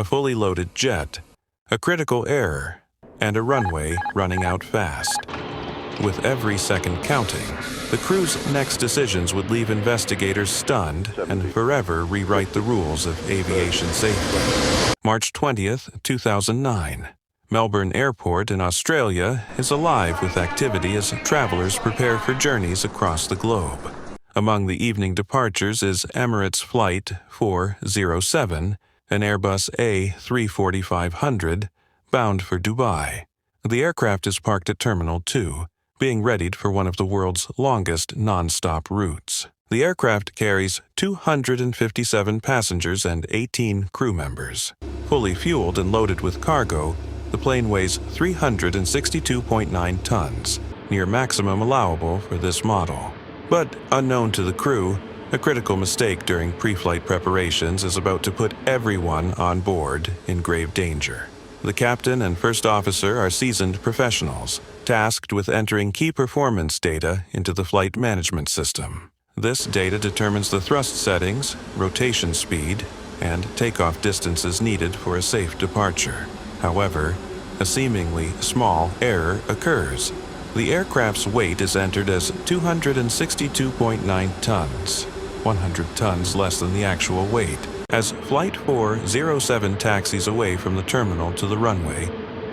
a fully loaded jet, a critical error, and a runway running out fast. With every second counting, the crew's next decisions would leave investigators stunned and forever rewrite the rules of aviation safety. March 20th, 2009. Melbourne Airport in Australia is alive with activity as travelers prepare for journeys across the globe. Among the evening departures is Emirates Flight 407, an Airbus A340-500, bound for Dubai. The aircraft is parked at Terminal 2, being readied for one of the world's longest non-stop routes. The aircraft carries 257 passengers and 18 crew members. Fully fueled and loaded with cargo, the plane weighs 362.9 tons, near maximum allowable for this model. But unknown to the crew, a critical mistake during pre-flight preparations is about to put everyone on board in grave danger. The captain and first officer are seasoned professionals, tasked with entering key performance data into the flight management system. This data determines the thrust settings, rotation speed, and takeoff distances needed for a safe departure. However, a seemingly small error occurs. The aircraft's weight is entered as 262.9 tons, 100 tons less than the actual weight. As Flight 407 taxis away from the terminal to the runway,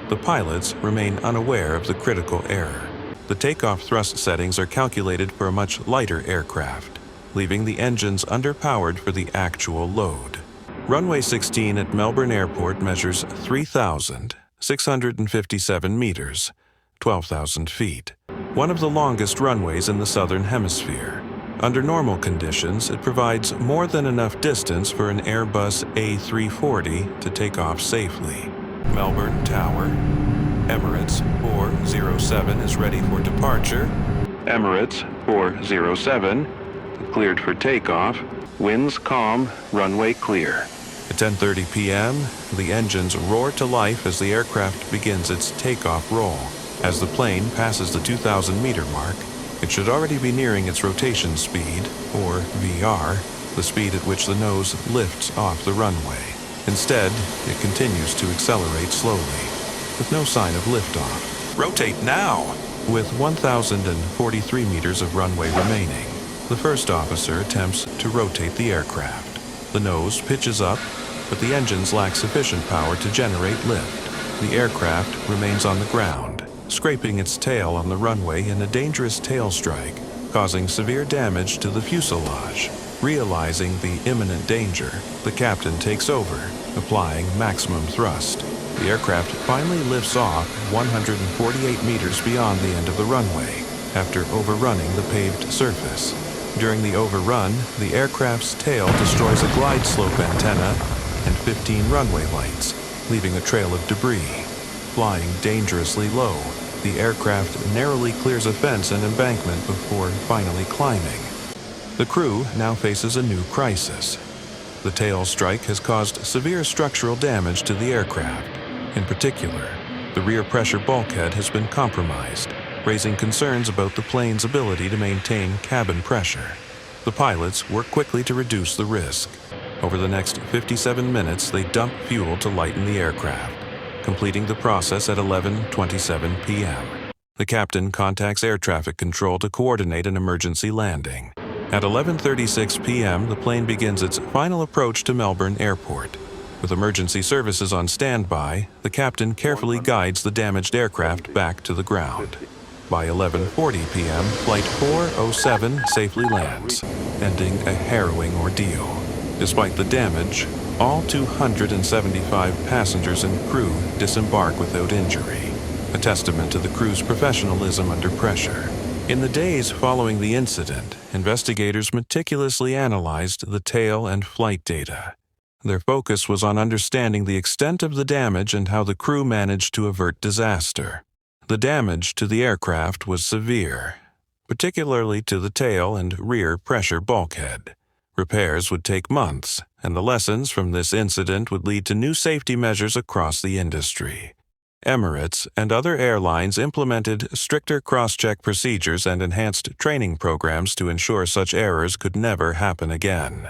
the pilots remain unaware of the critical error. The takeoff thrust settings are calculated for a much lighter aircraft, leaving the engines underpowered for the actual load. Runway 16 at Melbourne Airport measures 3,657 meters, 12,000 feet, one of the longest runways in the Southern Hemisphere. Under normal conditions, it provides more than enough distance for an Airbus A340 to take off safely. Melbourne Tower. Emirates 407 is ready for departure. Emirates 407, cleared for takeoff. Winds calm, runway clear. At 10:30 p.m., the engines roar to life as the aircraft begins its takeoff roll. As the plane passes the 2,000-meter mark, it should already be nearing its rotation speed, or VR, the speed at which the nose lifts off the runway. Instead, it continues to accelerate slowly, with no sign of liftoff. Rotate now! With 1,043 meters of runway remaining, the first officer attempts to rotate the aircraft. The nose pitches up, but the engines lack sufficient power to generate lift. The aircraft remains on the ground, scraping its tail on the runway in a dangerous tailstrike, causing severe damage to the fuselage. Realizing the imminent danger, the captain takes over, applying maximum thrust. The aircraft finally lifts off 148 meters beyond the end of the runway, after overrunning the paved surface. During the overrun, the aircraft's tail destroys a glide slope antenna and 15 runway lights, leaving a trail of debris. Flying dangerously low, the aircraft narrowly clears a fence and embankment before finally climbing. The crew now faces a new crisis. The tail strike has caused severe structural damage to the aircraft. In particular, the rear pressure bulkhead has been compromised, raising concerns about the plane's ability to maintain cabin pressure. The pilots work quickly to reduce the risk. Over the next 57 minutes, they dump fuel to lighten the aircraft, completing the process at 11:27 p.m. The captain contacts air traffic control to coordinate an emergency landing. At 11:36 p.m., the plane begins its final approach to Melbourne Airport. With emergency services on standby, the captain carefully guides the damaged aircraft back to the ground. By 11:40 p.m., Flight 407 safely lands, ending a harrowing ordeal. Despite the damage, all 275 passengers and crew disembark without injury, a testament to the crew's professionalism under pressure. In the days following the incident, investigators meticulously analyzed the tail and flight data. Their focus was on understanding the extent of the damage and how the crew managed to avert disaster. The damage to the aircraft was severe, particularly to the tail and rear pressure bulkhead. Repairs would take months, and the lessons from this incident would lead to new safety measures across the industry. Emirates and other airlines implemented stricter cross-check procedures and enhanced training programs to ensure such errors could never happen again.